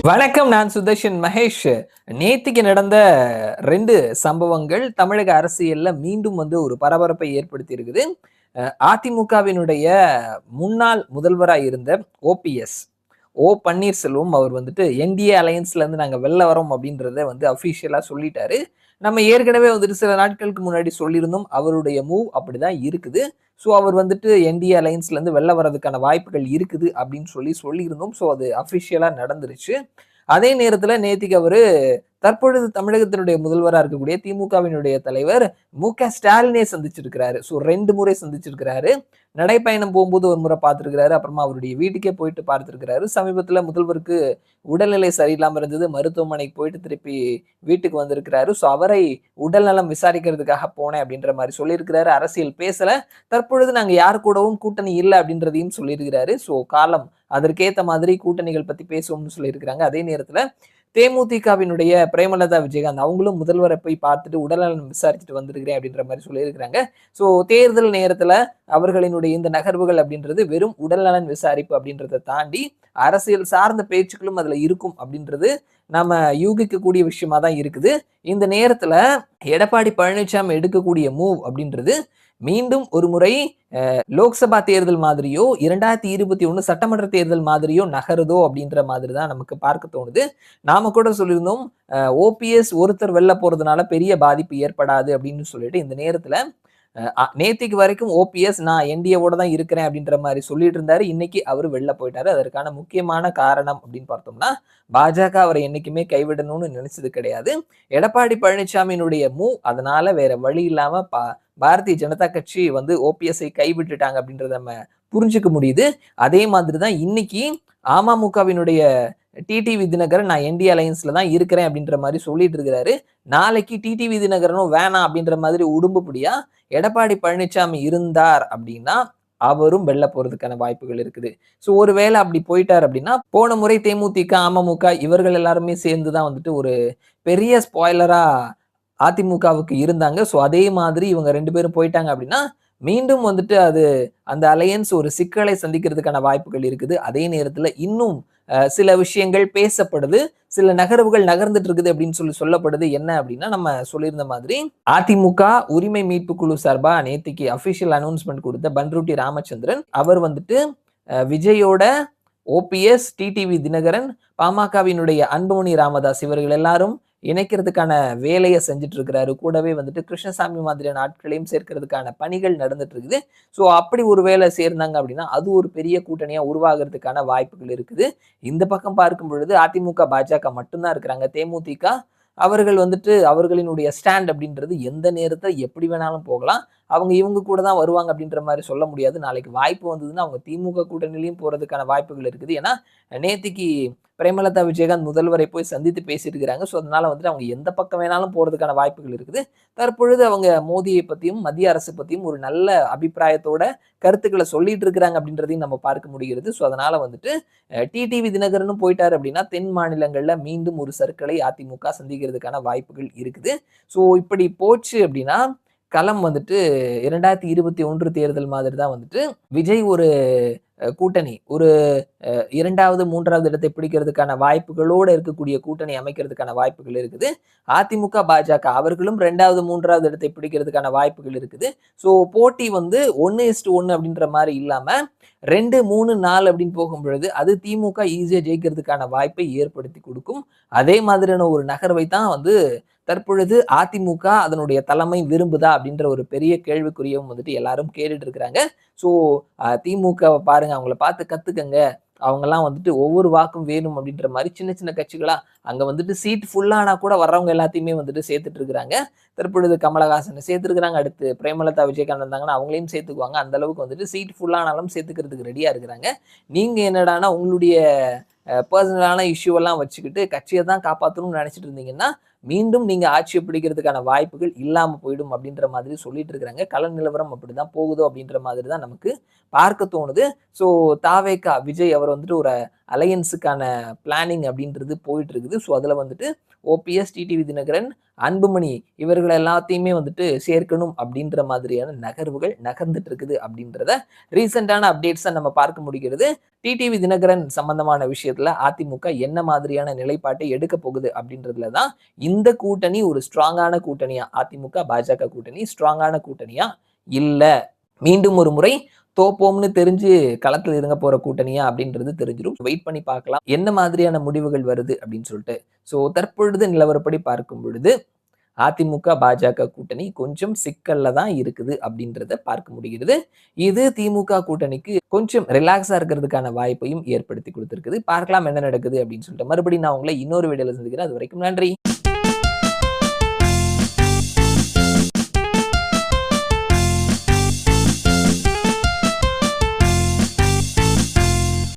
வணக்கம். நான் சுதர்ஷன் மகேஷ். நேத்திக்கு நடந்த 2 சம்பவங்கள் தமிழக அரசியல்ல மீண்டும் ஒரு பரபரப்பை ஏற்படுத்தி இருக்குது. அதிமுகவினுடைய முன்னாள் முதல்வரா இருந்த ஓபிஎஸ், பன்னீர்செல்வம் அவர் என்டிஏ அலையன்ஸ்ல இருந்து நாங்க வெளில வரோம் அப்படின்றத அபிஷியலா சொல்லிட்டாரு. நம்ம ஏற்கனவே சில நாட்களுக்கு முன்னாடி சொல்லியிருந்தோம். அவருடைய மூவ் அப்படிதான் இருக்குது. ஸோ அவர் என்டிஏ அலையன்ஸ்ல இருந்து வெளில வர்றதுக்கான வாய்ப்புகள் இருக்குது அப்படின்னு சொல்லியிருந்தோம். ஸோ அது அபிஷியலா நடந்துருச்சு. அதே நேரத்துல நேத்திக்கு அவரு தற்பொழுது தமிழகத்தினுடைய முதல்வரா இருக்கக்கூடிய திமுகவினுடைய தலைவர் மு.க.ஸ்டாலினை சந்திச்சிருக்கிறாரு. ஸோ 2 முறை சந்திச்சிருக்கிறாரு. நடைப்பயணம் போகும்போது ஒரு முறை பார்த்திருக்கிறாரு. அப்புறமா அவருடைய வீட்டுக்கே போயிட்டு பார்த்திருக்கிறாரு. சமீபத்துல முதல்வருக்கு உடல்நிலை சரியில்லாம இருந்தது. மருத்துவமனைக்கு போயிட்டு திருப்பி வீட்டுக்கு வந்திருக்கிறாரு. ஸோ அவரை உடல்நலம் விசாரிக்கிறதுக்காக போனேன் அப்படின்ற மாதிரி சொல்லியிருக்கிறாரு. அரசியல் பேசல. தற்பொழுது நாங்க யார் கூடவும் கூட்டணி இல்லை அப்படின்றதையும் சொல்லியிருக்கிறாரு. ஸோ காலம் அதற்கேத்த மாதிரி கூட்டணிகள் பத்தி பேசுவோம்னு சொல்லியிருக்கிறாங்க. அதே நேரத்துல தேமுதிகவினுடைய பிரேமலதா விஜயகாந்த் அவங்களும் முதல்வரை போய் பார்த்துட்டு உடல்நலம் விசாரிச்சுட்டு வந்திருக்கிறேன் அப்படின்ற மாதிரி சொல்லியிருக்கிறாங்க. ஸோ தேர்தல் நேரத்துல அவர்களினுடைய இந்த நகர்வுகள் அப்படின்றது வெறும் உடல்நலன் விசாரிப்பு அப்படின்றத தாண்டி அரசியல் சார்ந்த பேச்சுக்களும் அதுல இருக்கும் அப்படின்றது நம்ம யூகிக்கக்கூடிய விஷயமா தான் இருக்குது. இந்த நேரத்துல எடப்பாடி பழனிசாமி எடுக்கக்கூடிய மூவ் அப்படின்றது மீண்டும் ஒரு முறை லோக்சபா தேர்தல் மாதிரியோ 2021 சட்டமன்ற தேர்தல் மாதிரியோ நகருதோ அப்படின்ற மாதிரி தான் நமக்கு பார்க்க தோணுது. நாம கூட சொல்லியிருந்தோம் ஓபிஎஸ் ஒருத்தர் வெளில போறதுனால பெரிய பாதிப்பு ஏற்படாது அப்படின்னு சொல்லிட்டு இந்த நேரத்துல நேத்திக்கு வரைக்கும் ஓபிஎஸ் நான் என்டிஏவோட தான் இருக்கிறேன் அப்படின்ற மாதிரி சொல்லிட்டு இருந்தாரு. இன்னைக்கு அவர் வெளில போயிட்டாரு. அதற்கான முக்கியமான காரணம் அப்படின்னு பார்த்தோம்னா பாஜக அவரை என்னைக்குமே கைவிடணும்னு நினைச்சது கிடையாது. எடப்பாடி பழனிசாமியினுடைய மூவ் அதனால வேற வழி இல்லாம பாரதிய ஜனதா கட்சி ஓபிஎஸ்ஐ கைவிட்டுட்டாங்க அப்படின்றத நம்ம புரிஞ்சுக்க முடியுது. அதே மாதிரிதான் இன்னைக்கு அமமுகவினுடைய டிடிவி தினகரன் நான் என்டிஏ அலையன்ஸ்ல தான் இருக்கிறேன் அப்படின்ற மாதிரி சொல்லிட்டு இருக்கிறாரு. நாளைக்கு டிடிவி தினகரனும் வேணாம் அப்படின்ற மாதிரி உடும்புப்படியா எடப்பாடி பழனிசாமி இருந்தார் அப்படின்னா அவரும் வெளில போறதுக்கான வாய்ப்புகள் இருக்குது. ஸோ ஒருவேளை அப்படி போயிட்டார் அப்படின்னா போன முறை தேமுதிக, அமமுக இவர்கள் எல்லாருமே சேர்ந்துதான் ஒரு பெரிய ஸ்பாய்லரா அதிமுகவுக்கு இருந்தாங்க. ஸோ அதே மாதிரி இவங்க 2 பேரும் போயிட்டாங்க அப்படின்னா மீண்டும் அது அந்த அலையன்ஸ் ஒரு சிக்கலை சந்திக்கிறதுக்கான வாய்ப்புகள் இருக்குது. அதே நேரத்துல இன்னும் சில விஷயங்கள் பேசப்படுது, சில நகர்வுகள் நகர்ந்துட்டு இருக்குது அப்படின்னு சொல்லப்படுது. என்ன அப்படின்னா நம்ம சொல்லியிருந்த மாதிரி அதிமுக உரிமை மீட்பு குழு சார்பா நேத்திக்கு அபிஷியல் அனௌன்ஸ்மெண்ட் கொடுத்த பன்ருட்டி ராமச்சந்திரன் அவர் விஜயோட ஓபிஎஸ், டிடிவி தினகரன், பாமகவினுடைய அன்புமணி ராமதாஸ் இவர்கள் எல்லாரும் இணைக்கிறதுக்கான வேலையை செஞ்சுட்டு இருக்கிறாரு. கூடவே கிருஷ்ணசாமி மாதிரியான ஆட்களையும் சேர்க்கிறதுக்கான பணிகள் நடந்துட்டு இருக்குது. ஸோ அப்படி ஒரு வேலை சேர்ந்தாங்க அப்படின்னா அது ஒரு பெரிய கூட்டணியா உருவாகிறதுக்கான வாய்ப்புகள் இருக்குது. இந்த பக்கம் பார்க்கும் பொழுது அதிமுக, பாஜக மட்டும்தான் இருக்கிறாங்க. தேமுதிக அவர்கள் அவர்களினுடைய ஸ்டாண்ட் அப்படின்றது எந்த நேரத்தை எப்படி வேணாலும் போகலாம். அவங்க இவங்க கூட தான் வருவாங்க அப்படின்ற மாதிரி சொல்ல முடியாது. நாளைக்கு வாய்ப்பு வந்ததுன்னா அவங்க திமுக கூட்டணியிலையும் போறதுக்கான வாய்ப்புகள் இருக்குது. ஏன்னா நேத்திக்கு பிரேமலதா விஜயகாந்த் முதல்வரை போய் சந்தித்து பேசியிருக்கிறாங்க. ஸோ அதனால அவங்க எந்த பக்கம் வேணாலும் போறதுக்கான வாய்ப்புகள் இருக்குது. தற்பொழுது அவங்க மோடியை பத்தியும் மத்திய அரசு பத்தியும் ஒரு நல்ல அபிப்பிராயத்தோட கருத்துக்களை சொல்லிட்டு இருக்கிறாங்க அப்படின்றதையும் நம்ம பார்க்க முடிகிறது. ஸோ அதனால டிடிவி தினகரனும் போயிட்டாரு அப்படின்னா தென் மாநிலங்கள்ல மீண்டும் ஒரு சர்க்களை அதிமுக சந்திக்கிறதுக்கான வாய்ப்புகள் இருக்குது. ஸோ இப்படி போச்சு அப்படின்னா களம் 2021 தேர்தல் மாதிரி தான் விஜய் ஒரு கூட்டணி ஒரு 2வது 3வது இடத்தை பிடிக்கிறதுக்கான வாய்ப்புகளோடு இருக்கக்கூடிய கூட்டணி அமைக்கிறதுக்கான வாய்ப்புகள் இருக்குது. அதிமுக, பாஜக அவர்களும் 2வது 3வது இடத்தை பிடிக்கிறதுக்கான வாய்ப்புகள் இருக்குது. ஸோ போட்டி 1:1 அப்படின்ற மாதிரி இல்லாம 2, 3, 4 அப்படின்னு போகும் பொழுது அது திமுக ஈஸியா ஜெயிக்கிறதுக்கான வாய்ப்பை ஏற்படுத்தி கொடுக்கும். அதே மாதிரியான ஒரு நகர்வை தான் தற்பொழுது அதிமுக அதனுடைய தலைமை விரும்புதா அப்படின்ற ஒரு பெரிய கேள்விக்குறியும் எல்லாரும் கேட்டுட்டு இருக்கிறாங்க. ஸோ திமுகவை பாருங்க, அவங்கள பார்த்து கத்துக்கங்க. அவங்கெல்லாம் ஒவ்வொரு வாக்கும் வேணும் அப்படின்ற மாதிரி சின்ன சின்ன கட்சிகளா அங்க சீட் ஃபுல்லானா கூட வர்றவங்க எல்லாத்தையுமே சேர்த்துட்டு இருக்கிறாங்க. தற்பொழுது கமலஹாசனை சேர்த்துருக்கிறாங்க. அடுத்து பிரேமலதா விஜயகாந்த் வந்தாங்கன்னா அவங்களையும் சேர்த்துக்குவாங்க. அந்த அளவுக்கு சீட் ஃபுல்லானாலும் சேர்த்துக்கிறதுக்கு ரெடியா இருக்கிறாங்க. நீங்க என்னடானா உங்களுடைய பர்சனலான இஷ்யூ எல்லாம் வச்சுக்கிட்டு கட்சியை தான் காப்பாற்றணும்னு நினைச்சிட்டு இருந்தீங்கன்னா மீண்டும் நீங்க ஆட்சியை பிடிக்கிறதுக்கான வாய்ப்புகள் இல்லாம போயிடும் அப்படின்ற மாதிரி சொல்லிட்டு இருக்கிறாங்க. கள நிலவரம் அப்படிதான் போகுதோ அப்படின்ற மாதிரி தான் நமக்கு பார்க்க தோணுது. ஸோ தாவேகா விஜய் அவர் வந்துட்டு ஒரு அலையன்ஸுக்கான பிளானிங் அப்படின்றது போயிட்டு இருக்குது. ஸோ அதுல வந்துட்டு ஓபிஎஸ், டிடிவி தினகரன், அன்புமணி இவர்கள் எல்லாத்தையுமே வந்துட்டு சேர்க்கணும் அப்படின்ற மாதிரியான நகர்வுகள் நகர்ந்துட்டு இருக்குது அப்படின்றத ரீசெண்டான அப்டேட்ஸை நம்ம பார்க்க முடிகிறது. டிடிவி தினகரன் சம்பந்தமான விஷயத்துல அதிமுக என்ன மாதிரியான நிலைப்பாட்டை எடுக்க போகுது அப்படின்றதுல தான் இந்த கூட்டணி ஒரு ஸ்ட்ராங்கான கூட்டணியா, அதிமுக பாஜக கூட்டணி ஸ்ட்ராங்கான கூட்டணியா இல்ல மீண்டும் ஒரு முறை தோப்போம்னு தெரிஞ்சு களத்தில் இறங்க போற கூட்டணியா அப்படின்றது தெரிஞ்சிடும். வெயிட் பண்ணி பார்க்கலாம் என்ன மாதிரியான முடிவுகள் வருது அப்படின்னு சொல்லிட்டு. ஸோ தற்பொழுது நிலவரப்படி பார்க்கும் பொழுது அதிமுக பாஜக கூட்டணி கொஞ்சம் சிக்கல்ல தான் இருக்குது அப்படின்றத பார்க்க முடிகிறது. இது திமுக கூட்டணிக்கு கொஞ்சம் ரிலாக்ஸா இருக்கிறதுக்கான வாய்ப்பையும் ஏற்படுத்தி கொடுத்திருக்குது. பார்க்கலாம் என்ன நடக்குது அப்படின்னு சொல்லிட்டு. மறுபடியும் நான் உங்களை இன்னொரு வீடியோல சந்திக்கிறேன். அது வரைக்கும் நன்றி.